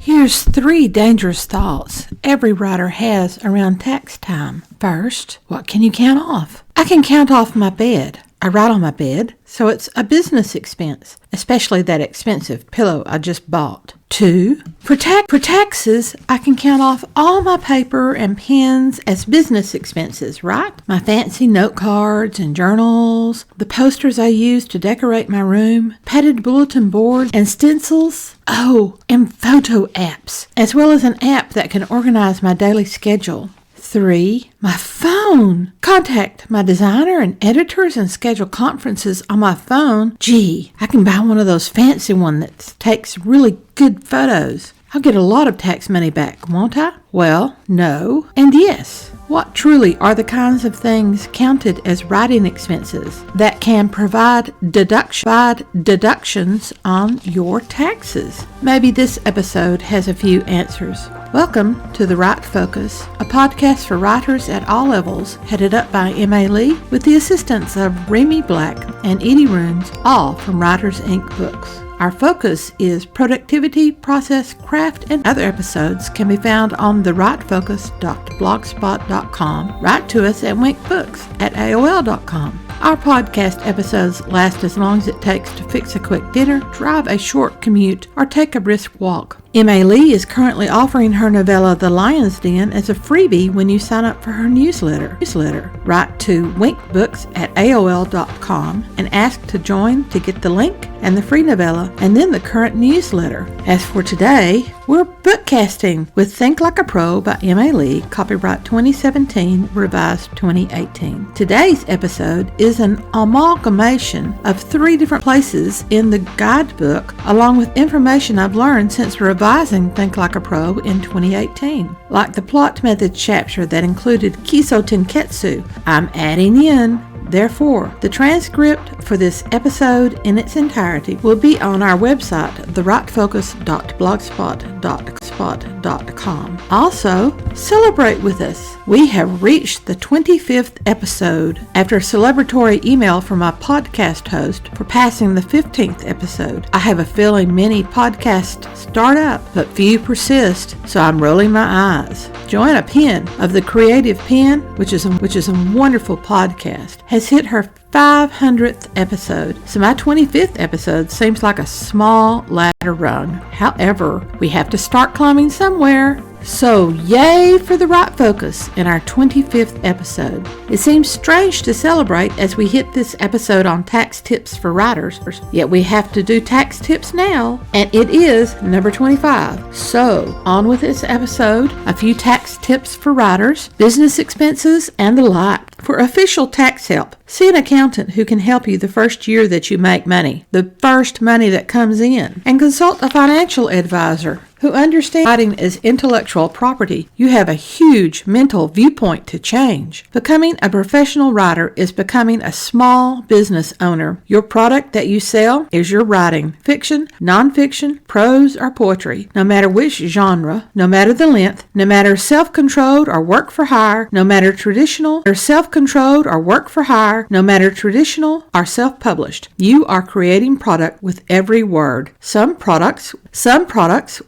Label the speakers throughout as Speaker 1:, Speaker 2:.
Speaker 1: Here's 3 dangerous thoughts every writer has around tax time. First, what can you count off? I can count off my bed. I write on my bed, so it's a business expense, especially that expensive pillow I just bought. 2, for taxes, I can count off all my paper and pens as business expenses, right? My fancy note cards and journals, the posters I use to decorate my room, padded bulletin boards and stencils. Oh, and photo apps, as well as an app that can organize my daily schedule. 3, my phone. Contact my designer and editors and schedule conferences on my phone. Gee, I can buy one of those fancy ones that takes really good photos. I'll get a lot of tax money back, won't I? Well, no and yes. What truly are the kinds of things counted as writing expenses that can provide deductions on your taxes? Maybe this episode has a few answers. Welcome to The Write Focus, a podcast for writers at all levels, headed up by M.A. Lee with the assistance of Remy Black and Edie Runes, all from Writers Inc. Books. Our focus is productivity, process, craft, and other episodes can be found on thewritefocus.blogspot.com. Write to us at winkbooks@aol.com. Our podcast episodes last as long as it takes to fix a quick dinner, drive a short commute, or take a brisk walk. M.A. Lee is currently offering her novella The Lion's Den as a freebie when you sign up for her newsletter. Write to winkbooks@aol.com and ask to join to get the link and the free novella and then the current newsletter. As for today, we're bookcasting with Think Like a Pro by M.A. Lee, copyright 2017, revised 2018. Today's episode is an amalgamation of 3 different places in the guidebook along with information I've learned since revising Think Like a Pro in 2018. Like the plot method chapter that included Kiso Tenketsu, I'm adding in. Therefore, the transcript for this episode in its entirety will be on our website, thewritefocus.blogspot.com. Also, celebrate with us. We have reached the 25th episode after a celebratory email from my podcast host for passing the 15th episode. I have a feeling many podcasts start up, but few persist, so I'm rolling my eyes. Joanna Penn of The Creative Penn, which is a wonderful podcast, has hit her 500th episode, so my 25th episode seems like a small ladder rung. However, we have to start climbing somewhere. So, yay for The Write Focus in our 25th episode. It seems strange to celebrate as we hit this episode on tax tips for writers, yet we have to do tax tips now, and it is number 25. So, on with this episode, a few tax tips for writers, business expenses, and the like. For official tax help, see an accountant who can help you the first year that you make money, the first money that comes in, and consult a financial advisor who understands writing as intellectual property. You have a huge mental viewpoint to change. Becoming a professional writer is becoming a small business owner. Your product that you sell is your writing. Fiction, nonfiction, prose, or poetry. No matter which genre, no matter the length, no matter self-controlled or work for hire, no matter traditional or self-controlled or work for hire, no matter traditional or self-published, you are creating product with every word. Some products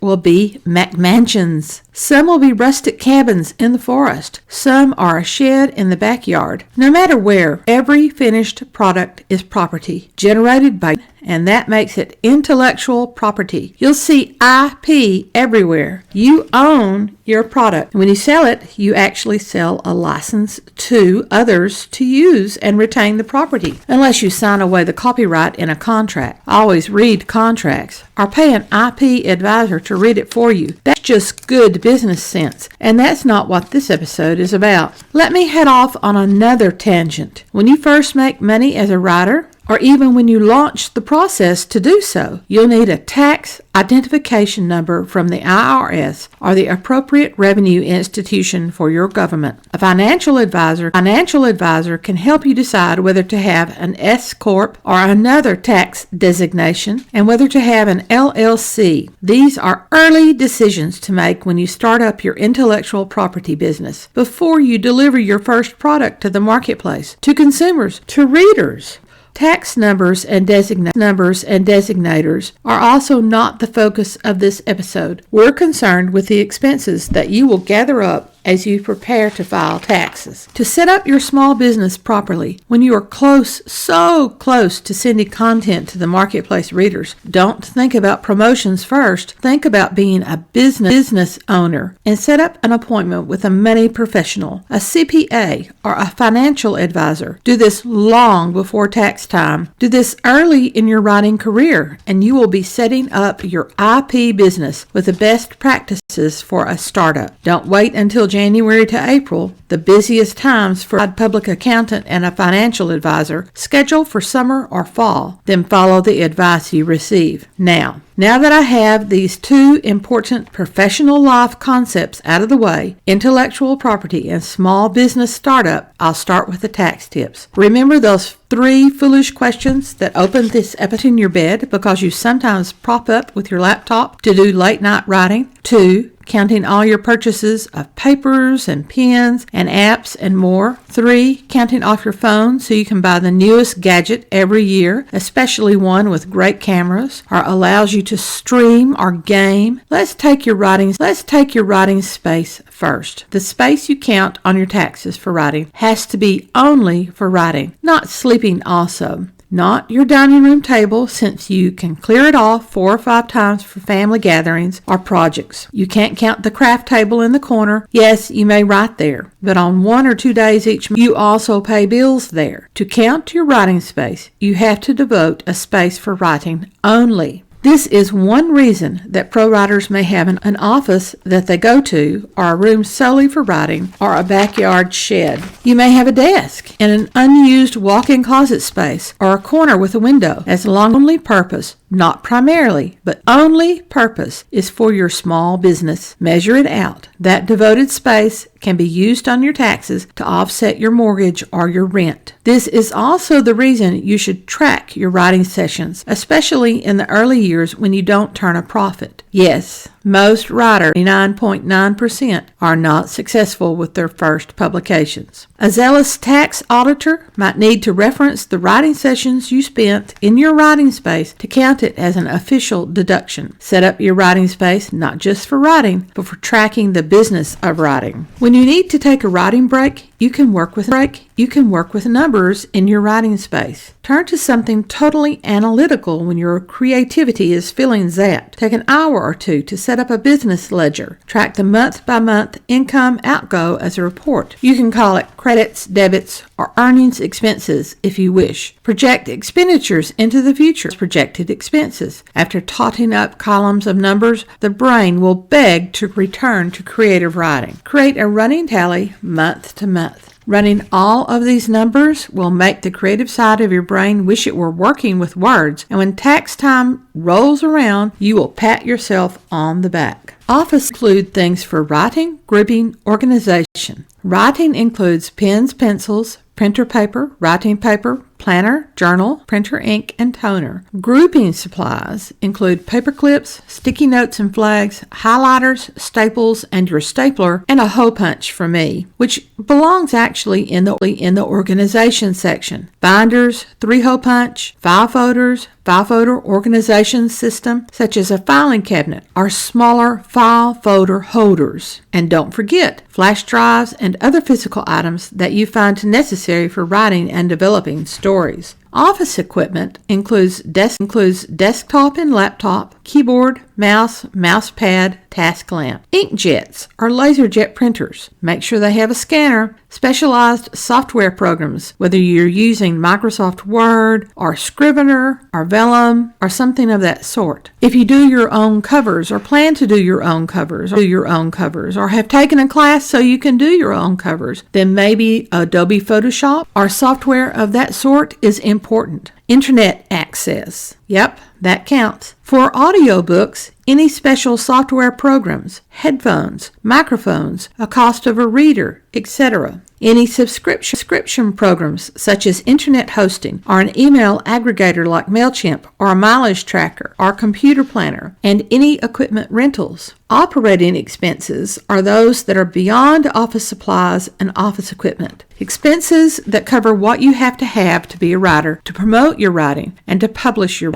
Speaker 1: will be McMansions. Some will be rustic cabins in the forest. Some are a shed in the backyard. No matter where, every finished product is property generated by, and that makes it intellectual property. You'll see IP everywhere. You own your product. When you sell it, you actually sell a license to others to use and retain the property, unless you sign away the copyright in a contract. Always read contracts or pay an IP advisor to read it for you. That's just good business sense, and that's not what this episode is about. Let me head off on another tangent. When you first make money as a writer, or even when you launch the process to do so, you'll need a tax identification number from the IRS or the appropriate revenue institution for your government. A financial advisor can help you decide whether to have an S Corp or another tax designation and whether to have an LLC. These are early decisions to make when you start up your intellectual property business before you deliver your first product to the marketplace, to consumers, to readers. Tax numbers and designators are also not the focus of this episode. We're concerned with the expenses that you will gather up as you prepare to file taxes. To set up your small business properly, when you are so close to sending content to the marketplace readers, don't think about promotions first. Think about being a business owner and set up an appointment with a money professional, a CPA, or a financial advisor. Do this long before tax time. Do this early in your writing career, and you will be setting up your IP business with the best practices for a startup. Don't wait until January to April, the busiest times for a public accountant and a financial advisor. Schedule for summer or fall, then follow the advice you receive. Now that I have these two important professional life concepts out of the way, intellectual property and small business startup, I'll start with the tax tips. Remember those 3 foolish questions that open this episode in your bed because you sometimes prop up with your laptop to do late night writing? 2. Counting all your purchases of papers and pens and apps and more. 3. Counting off your phone so you can buy the newest gadget every year, especially one with great cameras or allows you to stream or game. Let's take your writing space first. The space you count on your taxes for writing has to be only for writing, not sleeping also. Not your dining room table, since you can clear it off 4 or 5 times for family gatherings or projects. You can't count the craft table in the corner. Yes, you may write there, but on 1 or 2 days each month, you also pay bills there. To count your writing space, you have to devote a space for writing only. This is one reason that pro writers may have an office that they go to, or a room solely for writing, or a backyard shed. You may have a desk and an unused walk-in closet space, or a corner with a window, as long as only purpose, not primarily, but only purpose, is for your small business. Measure it out. That devoted space can be used on your taxes to offset your mortgage or your rent. This is also the reason you should track your writing sessions, especially in the early years when you don't turn a profit. Yes, most writers, 99.9%, are not successful with their first publications. A zealous tax auditor might need to reference the writing sessions you spent in your writing space to count it as an official deduction. Set up your writing space not just for writing, but for tracking the business of writing. When you need to take a writing break, you can work with numbers in your writing space. Turn to something totally analytical when your creativity is feeling zapped. Take an hour or 2 to set up a business ledger. Track the month-by-month income outgo as a report. You can call it credits, debits, or earnings expenses if you wish. Project expenditures into the future. Projected expenses. After totting up columns of numbers, the brain will beg to return to creative writing. Create a running tally month to month. Running all of these numbers will make the creative side of your brain wish it were working with words, and when tax time rolls around, you will pat yourself on the back. Office include things for writing, grouping, organization. Writing includes pens, pencils, printer paper, writing paper, planner, journal, printer ink, and toner. Grouping supplies include paper clips, sticky notes and flags, highlighters, staples, and your stapler, and a hole punch for me, which belongs actually in the organization section. Binders, 3-hole punch, file folders, file folder organization system, such as a filing cabinet, or smaller file folder holders. And don't forget flash drives and other physical items that you find necessary for writing and developing stories. Office equipment includes desktop and laptop, keyboard, mouse pad, task lamp. Inkjets or LaserJet printers. Make sure they have a scanner. Specialized software programs, whether you're using Microsoft Word or Scrivener or Vellum or something of that sort. If you do your own covers or plan to do your own covers or have taken a class so you can do your own covers, then maybe Adobe Photoshop or software of that sort is important. Internet access. Yep, that counts. For audiobooks, any special software programs, headphones, microphones, a cost of a reader, etc. Any subscription programs such as internet hosting or an email aggregator like MailChimp or a mileage tracker or computer planner, and any equipment rentals. Operating expenses are those that are beyond office supplies and office equipment. Expenses that cover what you have to be a writer, to promote your writing, and to publish your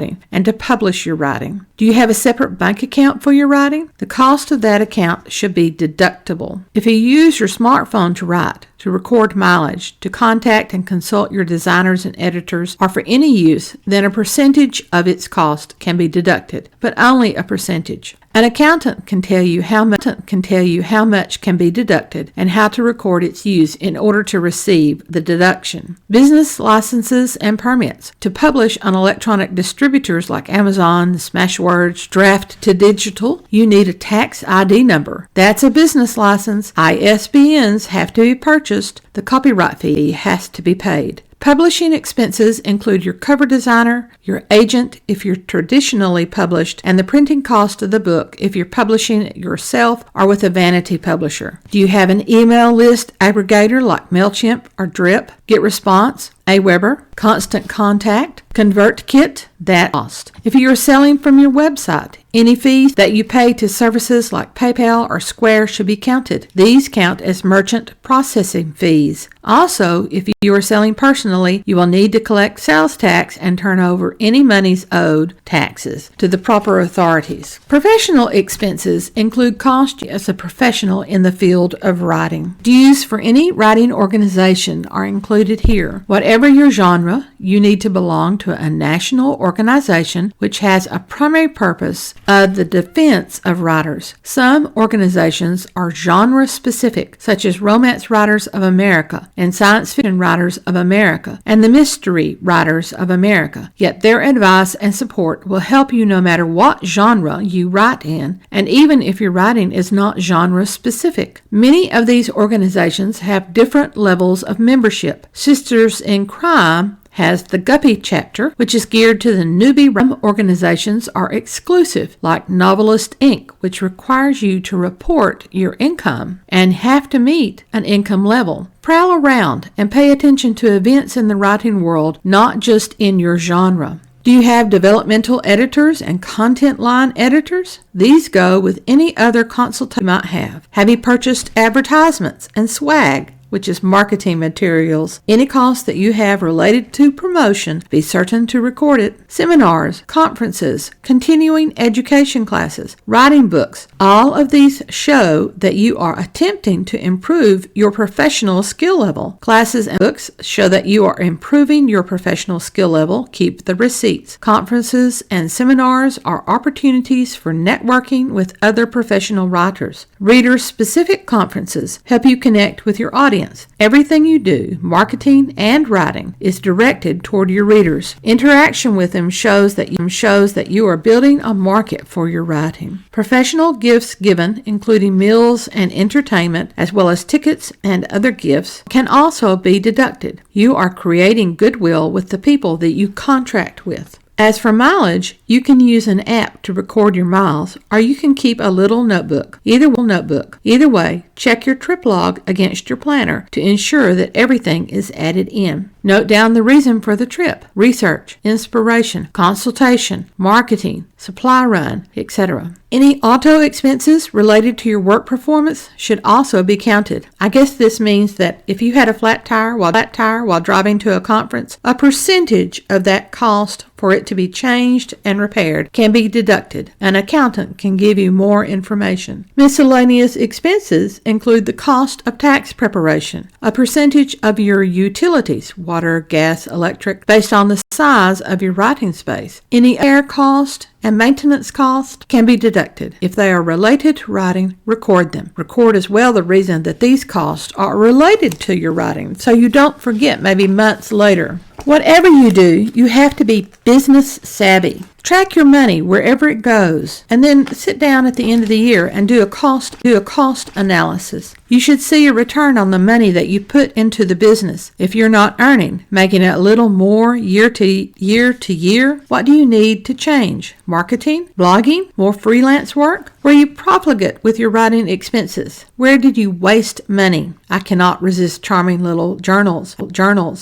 Speaker 1: writing. Do you have a separate bank account for your writing? The cost of that account should be deductible. If you use your smartphone to write, to record mileage, to contact and consult your designers and editors, or for any use, then a percentage of its cost can be deducted, but only a percentage. An accountant can tell you how much can be deducted and how to record its use in order to receive the deduction. Business licenses and permits. To publish on electronic distributors like Amazon, Smashwords, Draft to Digital, you need a tax ID number. That's a business license. ISBNs have to be purchased. The copyright fee has to be paid. Publishing expenses include your cover designer, your agent if you're traditionally published, and the printing cost of the book if you're publishing it yourself or with a vanity publisher. Do you have an email list aggregator like MailChimp or Drip, GetResponse, Aweber, Constant Contact, ConvertKit? That cost. If you are selling from your website, any fees that you pay to services like PayPal or Square should be counted. These count as merchant processing fees. Also, if you are selling personally, you will need to collect sales tax and turn over any monies owed taxes to the proper authorities. Professional expenses include costs as a professional in the field of writing. Dues for any writing organization are included here. Whatever your genre, you need to belong to a national organization which has a primary purpose of the defense of writers. Some organizations are genre specific, such as Romance Writers of America and Science Fiction Writers of America and the Mystery Writers of America. Yet their advice and support will help you no matter what genre you write in, and even if your writing is not genre specific. Many of these organizations have different levels of membership. Sisters in Crime has the Guppy chapter, which is geared to the newbie. Organizations are exclusive, like Novelist Inc., which requires you to report your income and have to meet an income level. Prowl around and pay attention to events in the writing world, not just in your genre. Do you have developmental editors and content line editors? These go with any other consultation you might have. Have you purchased advertisements and swag, which is marketing materials? Any cost that you have related to promotion, be certain to record it. Seminars, conferences, continuing education classes, writing books, all of these show that you are attempting to improve your professional skill level. Classes and books show that you are improving your professional skill level. Keep the receipts. Conferences and seminars are opportunities for networking with other professional writers. Reader-specific conferences help you connect with your audience. Everything you do, marketing and writing, is directed toward your readers. Interaction with them shows that you are building a market for your writing. Professional gifts given, including meals and entertainment, as well as tickets and other gifts, can also be deducted. You are creating goodwill with the people that you contract with. As for mileage, you can use an app to record your miles, or you can keep a little notebook. Either way, check your trip log against your planner to ensure that everything is added in. Note down the reason for the trip, research, inspiration, consultation, marketing, supply run, etc. Any auto expenses related to your work performance should also be counted. I guess this means that if you had a flat tire while driving to a conference, a percentage of that cost for it to be changed and repaired can be deducted. An accountant can give you more information. Miscellaneous expenses include the cost of tax preparation, a percentage of your utilities, water, gas, electric, based on the size of your writing space. Any air cost and maintenance cost can be deducted. If they are related to writing, record them. Record as well the reason that these costs are related to your writing so you don't forget maybe months later. Whatever you do, you have to be business savvy. Track your money wherever it goes, and then sit down at the end of the year and do a cost analysis. You should see a return on the money that you put into the business. If you're not earning, making a little more year to year, what do you need to change? Marketing? Blogging? More freelance work? Were you profligate with your writing expenses? Where did you waste money? I cannot resist charming little journals.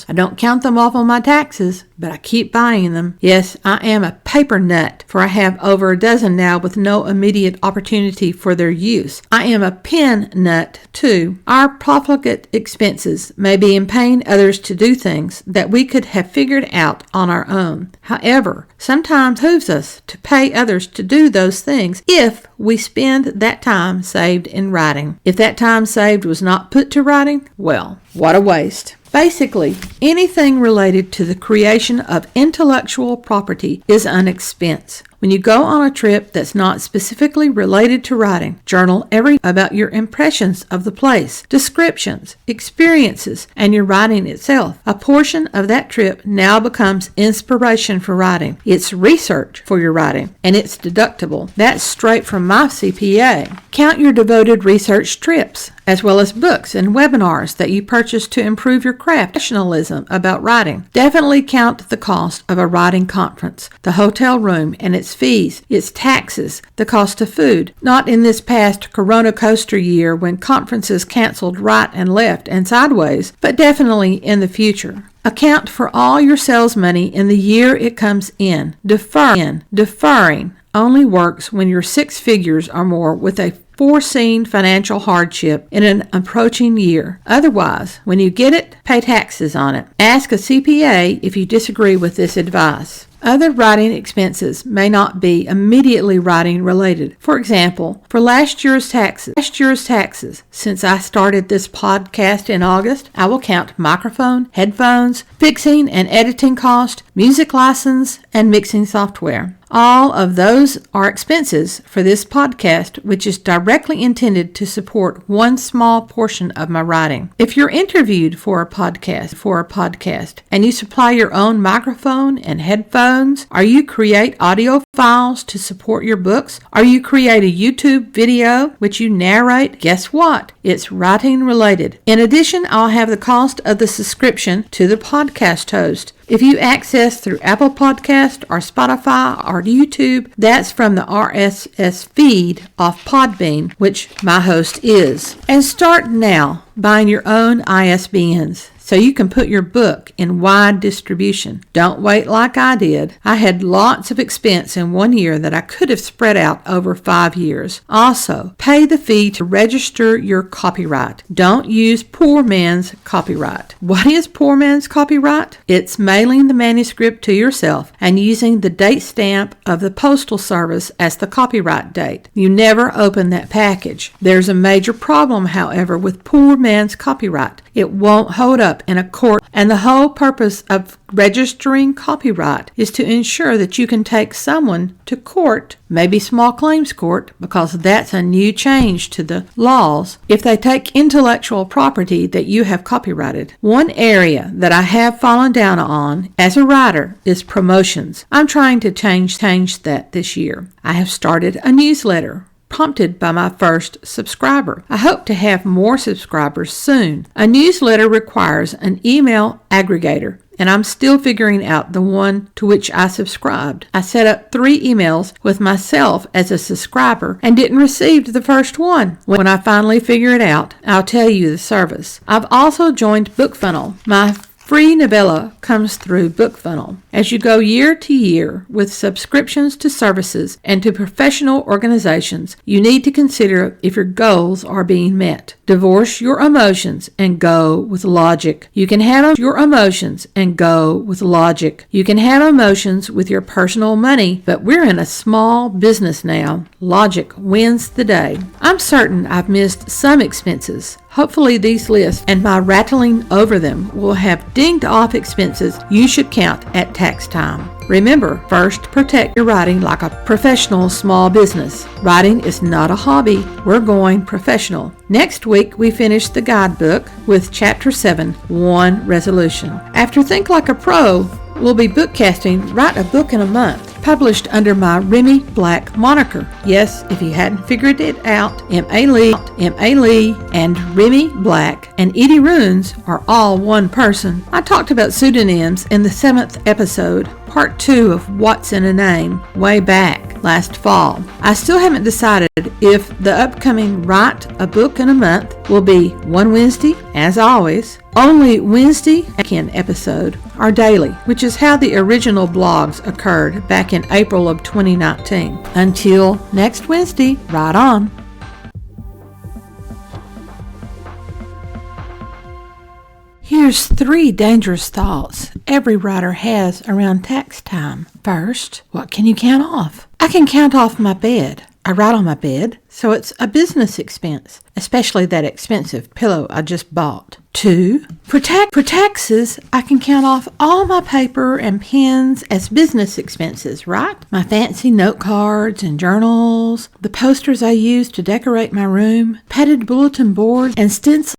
Speaker 1: I don't count them off on my taxes, but I keep buying them. Yes, I am a paper nut, for I have over a dozen now with no immediate opportunity for their use. I am a pen nut, too. Our profligate expenses may be in paying others to do things that we could have figured out on our own. However, sometimes it behooves us to pay others to do those things if we spend that time saved in writing. If that time saved was not put to writing, well, what a waste. Basically, anything related to the creation of intellectual property is an expense. When you go on a trip that's not specifically related to writing, journal everything about your impressions of the place, descriptions, experiences, and your writing itself. A portion of that trip now becomes inspiration for writing. It's research for your writing, and it's deductible. That's straight from my CPA. Count your devoted research trips, as well as books and webinars that you purchase to improve your craft, professionalism about writing. Definitely count the cost of a writing conference, the hotel room and its fees, its taxes, the cost of food. Not in this past Corona coaster year when conferences canceled right and left and sideways, but definitely in the future. Account for all your sales money in the year it comes in. Deferring only works when you're six figures or more with a foreseen financial hardship in an approaching year. Otherwise, when you get it, pay taxes on it. Ask a CPA if you disagree with this advice. Other writing expenses may not be immediately writing related. For example, for last year's taxes, since I started this podcast in August, I will count microphone, headphones, fixing and editing cost, music license, and mixing software. All of those are expenses for this podcast, which is directly intended to support one small portion of my writing. If you're interviewed for a podcast, and you supply your own microphone and headphones, or you create audio files to support your books, or you create a YouTube video which you narrate, guess what? It's writing related. In addition, I'll have the cost of the subscription to the podcast host. If you access through Apple Podcast or Spotify or YouTube, that's from the RSS feed off Podbean, which my host is. And start now buying your own ISBNs so you can put your book in wide distribution. Don't wait like I did. I had lots of expense in 1 year that I could have spread out over 5 years. Also, pay the fee to register your copyright. Don't use poor man's copyright. What is poor man's copyright? It's mailing the manuscript to yourself and using the date stamp of the Postal Service as the copyright date. You never open that package. There's a major problem, however, with poor man's copyright. It won't hold up in a court, and the whole purpose of registering copyright is to ensure that you can take someone to court, maybe small claims court, because that's a new change to the laws, if they take intellectual property that you have copyrighted. One area that I have fallen down on as a writer is promotions. I'm trying to change that this year. I have started a newsletter prompted by my first subscriber. I hope to have more subscribers soon. A newsletter requires an email aggregator, and I'm still figuring out the one to which I subscribed. I set up 3 emails with myself as a subscriber and didn't receive the first one. When I finally figure it out, I'll tell you the service. I've also joined BookFunnel. My free novella comes through BookFunnel. As you go year to year with subscriptions to services and to professional organizations, you need to consider if your goals are being met. Divorce your emotions and go with logic. You can have your emotions and go with logic. You can have emotions with your personal money, but we're in a small business now. Logic wins the day. I'm certain I've missed some expenses. Hopefully these lists and my rattling over them will have dinged off expenses you should count at tax tax time. Remember, first protect your writing like a professional small business. Writing is not a hobby. We're going professional. Next week, we finish the guidebook with Chapter 7, One Resolution. After Think Like a Pro, we'll be bookcasting Write a Book in a Month, published under my Remy Black moniker. Yes, if you hadn't figured it out, M.A. Lee, and Remy Black and Edie Runes are all one person. I talked about pseudonyms in the 7th episode, Part 2 of What's in a Name, way back last fall. I still haven't decided if the upcoming Write a Book in a Month will be one Wednesday, as always, only Wednesday weekend episode, or daily, which is how the original blogs occurred back in April of 2019. Until next Wednesday, write on. Here's 3 dangerous thoughts every writer has around tax time. First, what can you count off? I can count off my bed. I write on my bed, so it's a business expense, especially that expensive pillow I just bought. 2, for taxes, I can count off all my paper and pens as business expenses, right? My fancy note cards and journals, the posters I use to decorate my room, padded bulletin boards, and stencils